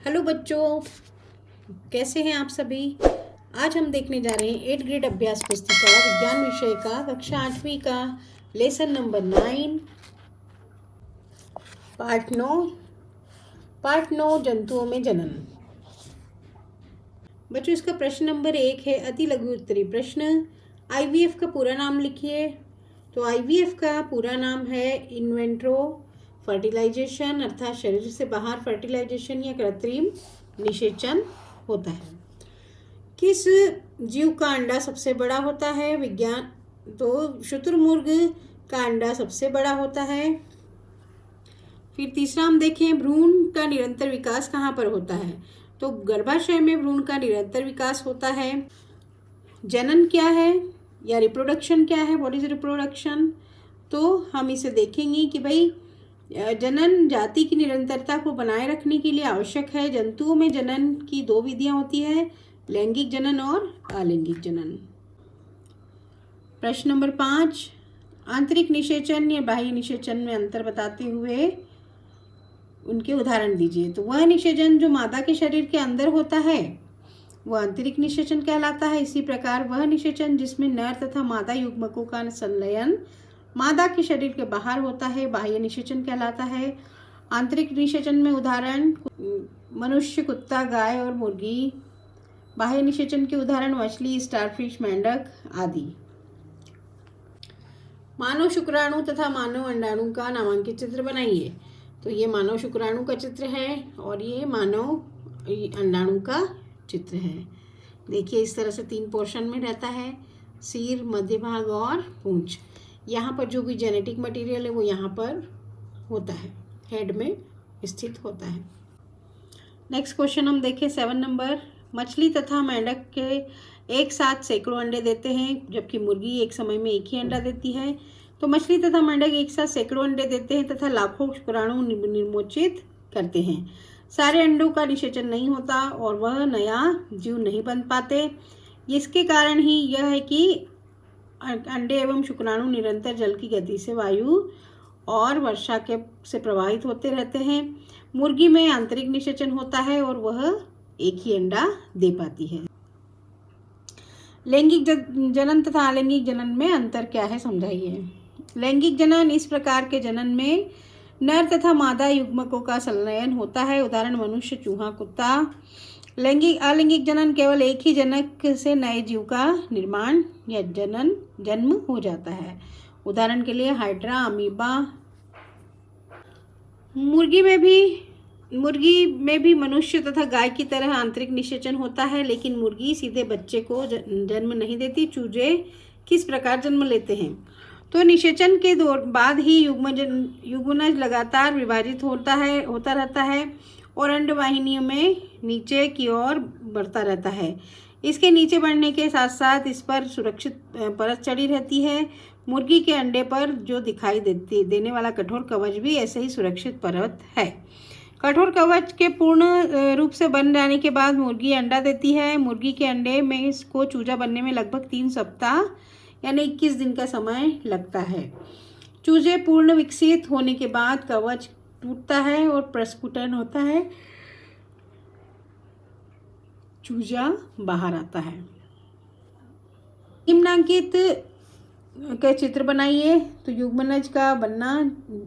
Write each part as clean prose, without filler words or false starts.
Hello बच्चों, कैसे हैं आप सभी। आज हम देखने जा रहे हैं 8th ग्रेड अभ्यास पुस्तिका विज्ञान विषय का कक्षा 8वीं का लेसन नंबर 9 पार्ट 9 जंतुओं में जनन। बच्चों, इसका प्रश्न नंबर 1 है अति लघु उत्तरीय प्रश्न। IVF का पूरा नाम लिखिए। तो IVF का पूरा नाम है इन्वेंट्रो फर्टिलाइजेशन, अर्थात शरीर से बाहर फर्टिलाइजेशन या कृत्रिम निषेचन होता है। किस जीव का अंडा सबसे बड़ा होता है? विज्ञान तो शुतुरमुर्ग का अंडा सबसे बड़ा होता है। फिर तीसरा हम देखें, भ्रूण का निरंतर विकास कहाँ पर होता है? तो गर्भाशय में भ्रूण का निरंतर विकास होता है। जनन क्या है या रिप्रोडक्शन क्या है? What is reproduction? तो हम इसे देखेंगे कि भाई जनन जाति की निरंतरता को बनाए रखने के लिए आवश्यक है। जंतुओं में जनन की 2 विधियां होती है, लैंगिक जनन और अलैंगिक जनन। प्रश्न नंबर 5, आंतरिक निषेचन या बाह्य निषेचन में अंतर बताते हुए उनके उदाहरण दीजिए। तो वह निषेचन जो मादा के शरीर के अंदर होता है वह आंतरिक निषेचन कहलाता है। इसी प्रकार वह निषेचन जिसमें नर तथा मादा युग्मकों का संलयन मादा के शरीर के बाहर होता है बाह्य निषेचन कहलाता है। आंतरिक निषेचन में उदाहरण मनुष्य, कुत्ता, गाय और मुर्गी। बाह्य निषेचन के उदाहरण मछली, स्टारफिश, मेंढक आदि। मानव शुक्राणु तथा मानव अंडाणु का नामांकित चित्र बनाइए। तो ये मानव शुक्राणु का चित्र है और ये मानव अंडाणु का चित्र है। देखिए, इस तरह से 3 पोर्शन में रहता है, सिर, मध्य भाग और पूंछ। यहाँ पर जो भी जेनेटिक मटेरियल है वो यहाँ पर होता है, हेड में स्थित होता है। नेक्स्ट क्वेश्चन हम देखें 7 नंबर। मछली तथा मेंढक के एक साथ सैकड़ों अंडे देते हैं जबकि मुर्गी एक समय में एक ही अंडा देती है। तो मछली तथा मेंढक एक साथ सैकड़ों अंडे देते हैं तथा लाखों शुक्राणु निर्मोचित करते हैं। सारे अंडों का निषेचन नहीं होता और वह नया जीव नहीं बन पाते। इसके कारण ही यह है कि अंडे एवं शुक्राणु निरंतर जल की गति से वायु और वर्षा के से प्रवाहित होते रहते हैं। मुर्गी में आंतरिक निषेचन होता है और वह एक ही अंडा दे पाती है। लैंगिक जनन तथा अलैंगिक जनन में अंतर क्या है, समझाइए। लैंगिक जनन इस प्रकार के जनन में नर तथा मादा युग्मकों का संलयन होता है। उदाहरण मनुष्य, चूहा, कुत्ता। अलैंगिक जनन केवल एक ही जनक से नए जीव का निर्माण या जन्म हो जाता है। उदाहरण के लिए हाइड्रा, अमीबा। मुर्गी में भी मनुष्य तथा गाय की तरह आंतरिक निषेचन होता है, लेकिन मुर्गी सीधे बच्चे को जन्म नहीं देती। चूजे किस प्रकार जन्म लेते हैं? तो निषेचन के बाद ही युग्मनज लगातार विभाजित होता रहता है और अंडवाहिनियों में नीचे की ओर बढ़ता रहता है। इसके नीचे बढ़ने के साथ साथ इस पर सुरक्षित परत चढ़ी रहती है। मुर्गी के अंडे पर जो दिखाई देने वाला कठोर कवच भी ऐसे ही सुरक्षित परत है। कठोर कवच के पूर्ण रूप से बन जाने के बाद मुर्गी अंडा देती है। मुर्गी के अंडे में इसको चूजा बनने में लगभग 3 सप्ताह यानी 21 दिन का समय लगता है। चूजे पूर्ण विकसित होने के बाद कवच टूटता है और प्रस्फुटन होता है, चूजा बाहर आता है। निम्नांकित के चित्र बनाइए। तो युग्मनज का बनना,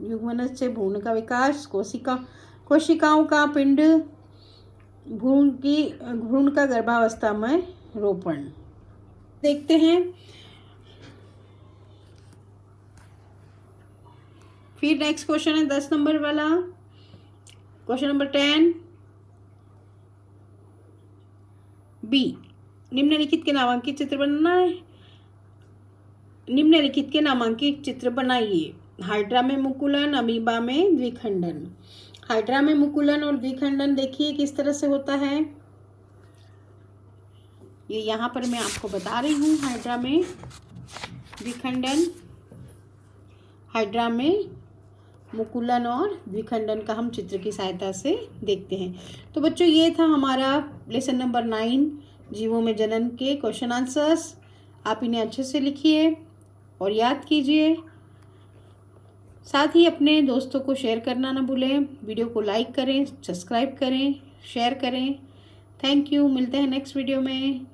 युग्मनज से भ्रूण का विकास, कोशिकाओं का पिंड, भ्रूण का गर्भावस्था में रोपण। देखते हैं। फिर नेक्स्ट क्वेश्चन है 10 नंबर वाला। क्वेश्चन नंबर 10 बी, निम्नलिखित के नामांकित चित्र बनाना है। निम्नलिखित के नामांकित चित्र बनाइए। हाइड्रा में मुकुलन, अमीबा में द्विखंडन। हाइड्रा में मुकुलन और द्विखंडन देखिए किस तरह से होता है। ये यहाँ पर मैं आपको बता रही हूँ। हाइड्रा में द्विखंडन, हाइड्रा में मुकुलन और द्विखंडन का हम चित्र की सहायता से देखते हैं। तो बच्चों, ये था हमारा लेसन नंबर 9 जीवों में जनन के क्वेश्चन आंसर्स। आप इन्हें अच्छे से लिखिए और याद कीजिए। साथ ही अपने दोस्तों को शेयर करना ना भूलें। वीडियो को लाइक करें, सब्सक्राइब करें। शेयर करें। थैंक यू, मिलते हैं नेक्स्ट वीडियो में।